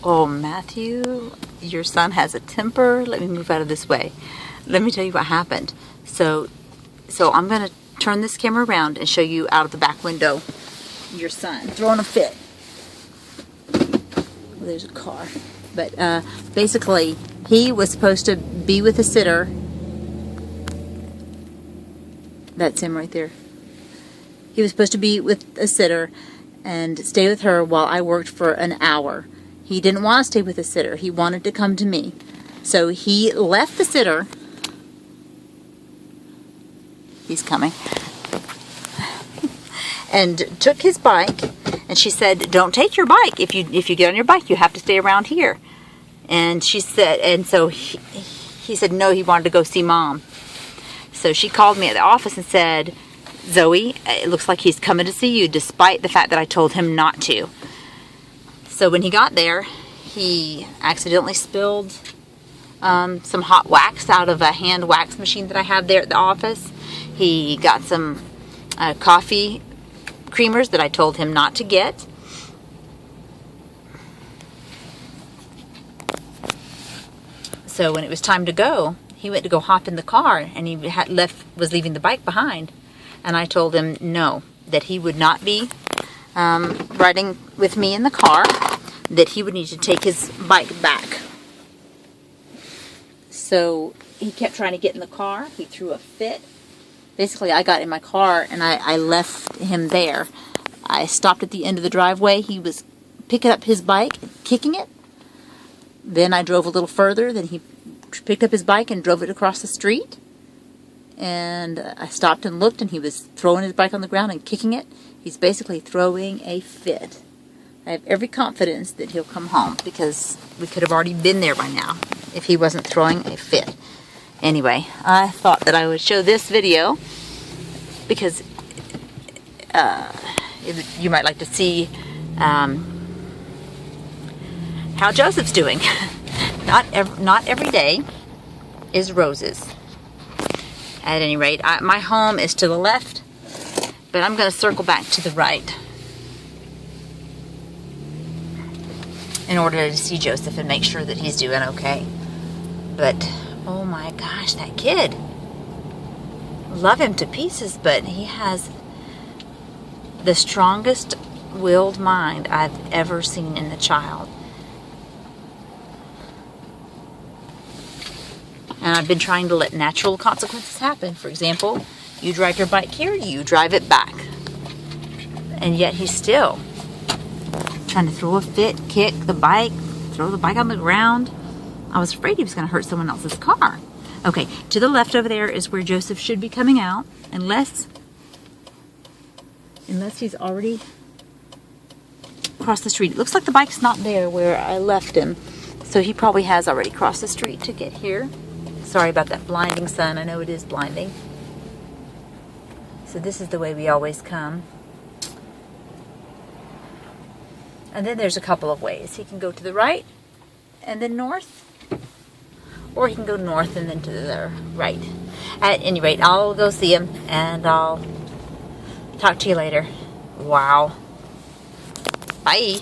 Oh, Matthew, your son has a temper. Let me move out of this way. Let me tell you what happened. So I'm going to turn this camera around and show you out of the back window your son throwing a fit. Well, there's a car. But basically, he was supposed to be with a sitter. That's him right there. He was supposed to be with a sitter and stay with her while I worked for an hour. He didn't want to stay with a sitter. He wanted to come to me. So he left the sitter. He's coming. And took his bike. And she said, "Don't take your bike. If you get on your bike, you have to stay around here." And she said, and so he said no, he wanted to go see Mom. So she called me at the office and said, "Zoe, it looks like he's coming to see you, despite the fact that I told him not to." So when he got there, he accidentally spilled some hot wax out of a hand wax machine that I have there at the office. He got some coffee creamers that I told him not to get. So when it was time to go, he went to go hop in the car, and he was leaving the bike behind. And I told him no, that he would not be riding with me in the car, that he would need to take his bike back. So he kept trying to get in the car. He threw a fit. Basically, I got in my car and I left him there. I stopped at the end of the driveway. He was picking up his bike, kicking it. Then I drove a little further. Then he picked up his bike and drove it across the street. And I stopped and looked, and he was throwing his bike on the ground and kicking it. He's basically throwing a fit. I have every confidence that he'll come home, because we could have already been there by now if he wasn't throwing a fit. Anyway, I thought that I would show this video because you might like to see how Joseph's doing. Not every day is roses. At any rate, my home is to the left, but I'm going to circle back to the right in order to see Joseph and make sure that he's doing okay. But, oh my gosh, that kid. Love him to pieces, but he has the strongest willed mind I've ever seen in a child. And I've been trying to let natural consequences happen. For example, you drive your bike here, you drive it back. And yet he's still trying to throw a fit, kick the bike, throw the bike on the ground. I was afraid he was going to hurt someone else's car. Okay, to the left over there is where Joseph should be coming out, unless he's already crossed the street. It looks like the bike's not there where I left him, so he probably has already crossed the street to get here. Sorry about that blinding sun. I know it is blinding. So this is the way we always come. And then there's a couple of ways. He can go to the right and then north, or he can go north and then to the right. At any rate, I'll go see him and I'll talk to you later. Wow. Bye.